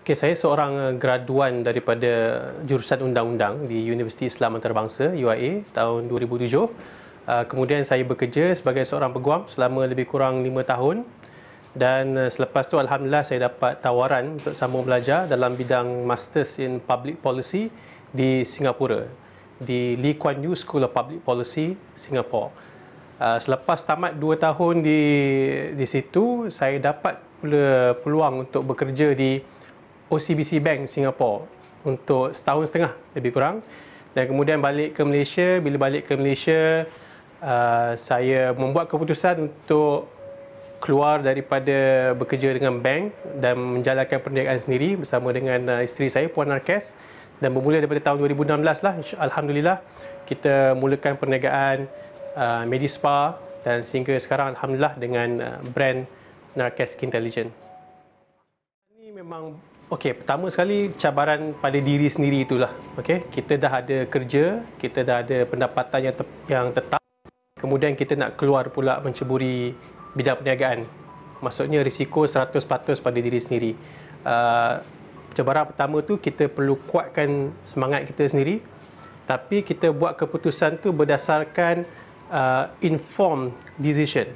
Okey, saya seorang graduan daripada jurusan undang-undang di Universiti Islam Antarabangsa UIA tahun 2007. Kemudian saya bekerja sebagai seorang peguam selama lebih kurang 5 tahun dan selepas tu alhamdulillah saya dapat tawaran untuk sambung belajar dalam bidang Masters in Public Policy di Singapura, di Lee Kuan Yew School of Public Policy, Singapore. Selepas tamat 2 tahun di situ, saya dapat pula peluang untuk bekerja di OCBC Bank Singapore untuk setahun setengah lebih kurang, dan kemudian balik ke Malaysia. Bila balik ke Malaysia, saya membuat keputusan untuk keluar daripada bekerja dengan bank dan menjalankan perniagaan sendiri bersama dengan isteri saya, Puan Narkes, dan bermula daripada tahun 2016 lah, alhamdulillah kita mulakan perniagaan Medispa dan sehingga sekarang alhamdulillah dengan brand Narkes Kintelligent. Ini memang pertama sekali cabaran pada diri sendiri itulah. Kita dah ada kerja, kita dah ada pendapatan yang tetap, kemudian kita nak keluar pula menceburi bidang perniagaan. Maksudnya risiko 100% pada diri sendiri. Cabaran pertama tu kita perlu kuatkan semangat kita sendiri, tapi kita buat keputusan tu berdasarkan informed decision.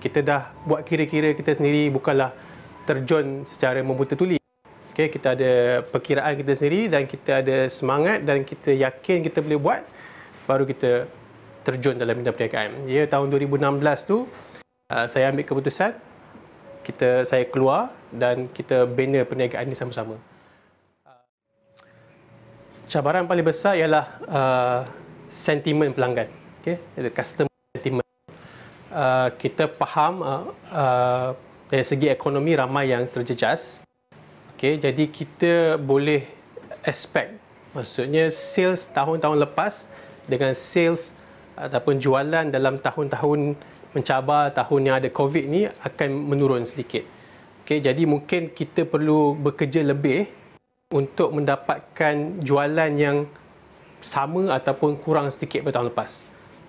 Kita dah buat kira-kira kita sendiri, bukanlah terjun secara membuta tuli. Kita ada perkiraan kita sendiri dan kita ada semangat dan kita yakin kita boleh buat, baru kita terjun dalam bidang perniagaan. Ya, tahun 2016 tu saya ambil keputusan, saya keluar dan kita bina perniagaan ini sama-sama. Cabaran paling besar ialah sentimen pelanggan, customer sentiment. Kita faham dari segi ekonomi ramai yang terjejas. Jadi kita boleh expect, maksudnya sales tahun-tahun lepas dengan sales ataupun jualan dalam tahun-tahun mencabar, tahun yang ada COVID ni akan menurun sedikit. Jadi mungkin kita perlu bekerja lebih untuk mendapatkan jualan yang sama ataupun kurang sedikit pada tahun lepas.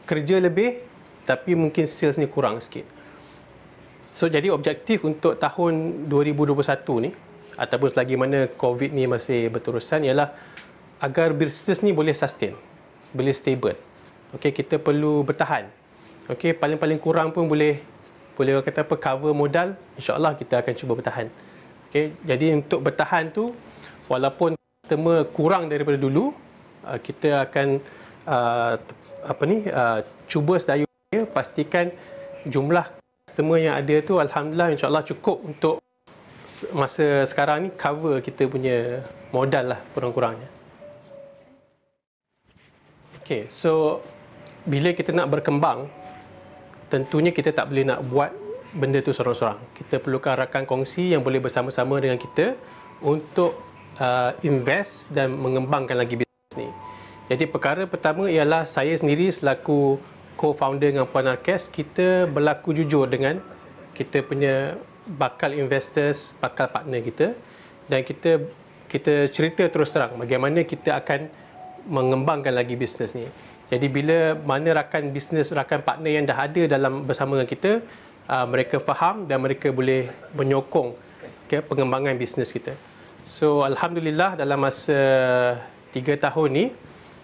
Kerja lebih tapi mungkin sales ni kurang sikit. So jadi objektif untuk tahun 2021 ni ataupun selagi mana COVID ni masih berterusan ialah agar bisnes ni boleh sustain, boleh stable. Kita perlu bertahan. Paling-paling kurang pun boleh kata apa, cover modal, insya-Allah kita akan cuba bertahan. Jadi untuk bertahan tu, walaupun customer kurang daripada dulu, kita akan cuba sedaya pastikan jumlah customer yang ada tu alhamdulillah insya-Allah cukup untuk masa sekarang ni cover kita punya modal lah kurang-kurangnya. So bila kita nak berkembang, tentunya kita tak boleh nak buat benda tu sorang-sorang. Kita perlukan rakan kongsi yang boleh bersama-sama dengan kita untuk invest dan mengembangkan lagi bisnes ni. Jadi perkara pertama ialah saya sendiri selaku co-founder dengan Puan Narkes, kita berlaku jujur dengan kita punya bakal investors, bakal partner kita, dan kita cerita terus terang bagaimana kita akan mengembangkan lagi bisnes ni. Jadi bila mana rakan bisnes, rakan partner yang dah ada dalam bersama dengan kita, mereka faham dan mereka boleh menyokong pengembangan bisnes kita. So alhamdulillah dalam masa 3 tahun ni,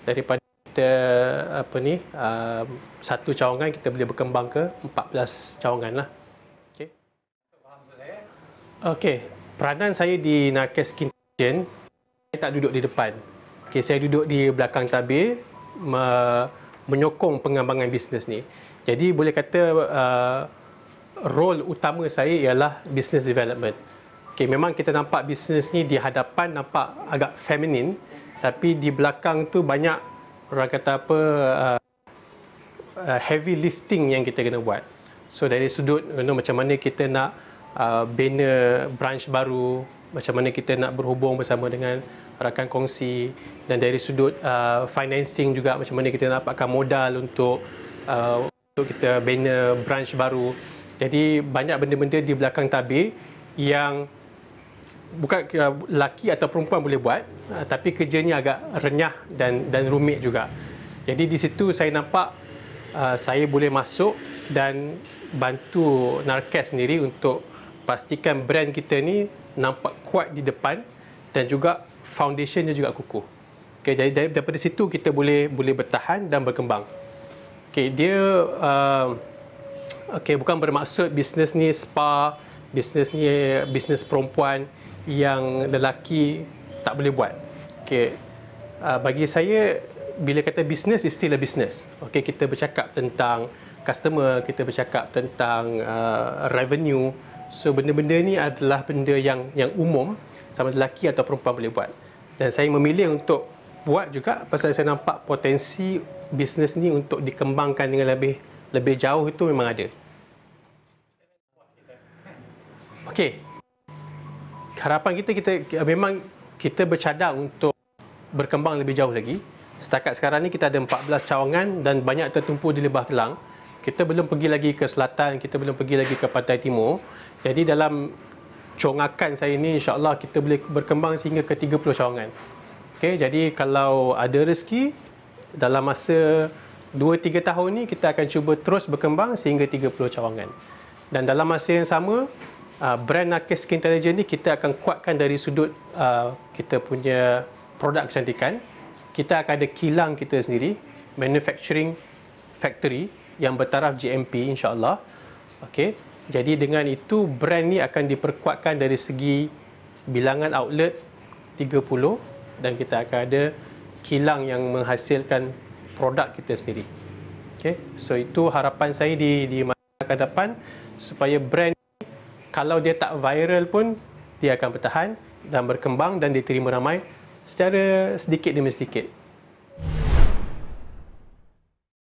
daripada kita satu cawangan kita boleh berkembang ke 14 cawangan lah. Peranan saya di Narkes Kintelligent, saya tak duduk di depan. Saya duduk di belakang tabir, menyokong pengembangan bisnes ni. Jadi boleh kata role utama saya ialah business development. Memang kita nampak bisnes ni di hadapan nampak agak feminin, tapi di belakang tu banyak orang kata heavy lifting yang kita kena buat. So dari sudut macam mana kita nak bina branch baru, macam mana kita nak berhubung bersama dengan rakan kongsi, dan dari sudut financing juga, macam mana kita nak dapatkan modal untuk kita bina branch baru. Jadi banyak benda-benda di belakang tabir yang bukan lelaki atau perempuan boleh buat, tapi kerjanya agak renyah dan rumit juga. Jadi di situ saya nampak saya boleh masuk dan bantu Narkes sendiri untuk pastikan brand kita ni nampak kuat di depan dan juga foundationnya juga kukuh. Okay, jadi daripada situ kita boleh bertahan dan berkembang. Okay, dia bukan bermaksud bisnes ni spa, bisnes ni bisnes perempuan yang lelaki tak boleh buat. Okay, bagi saya bila kata bisnes, istilah bisnes. Okay, kita bercakap tentang customer, kita bercakap tentang revenue. So benda-benda ni adalah benda yang umum, sama lelaki atau perempuan boleh buat. Dan saya memilih untuk buat juga pasal saya nampak potensi bisnes ni untuk dikembangkan dengan lebih jauh, itu memang ada. Okey. Harapan kita memang kita bercadang untuk berkembang lebih jauh lagi. Setakat sekarang ni kita ada 14 cawangan dan banyak tertumpu di Lebah Kelang. Kita belum pergi lagi ke selatan, kita belum pergi lagi ke pantai timur. Jadi dalam congakan saya ni, insya-Allah kita boleh berkembang sehingga ke 30 cawangan. Okey, jadi kalau ada rezeki dalam masa 2-3 tahun ni kita akan cuba terus berkembang sehingga 30 cawangan. Dan dalam masa yang sama, brand Nakes Skin Intelligence ni kita akan kuatkan dari sudut kita punya produk kecantikan. Kita akan ada kilang kita sendiri, manufacturing factory yang bertaraf GMP, insya-Allah. Okey. Jadi dengan itu brand ni akan diperkuatkan dari segi bilangan outlet 30 dan kita akan ada kilang yang menghasilkan produk kita sendiri. Okey. So itu harapan saya di masa akan depan, supaya brand ni, kalau dia tak viral pun dia akan bertahan dan berkembang dan diterima ramai secara sedikit demi sedikit.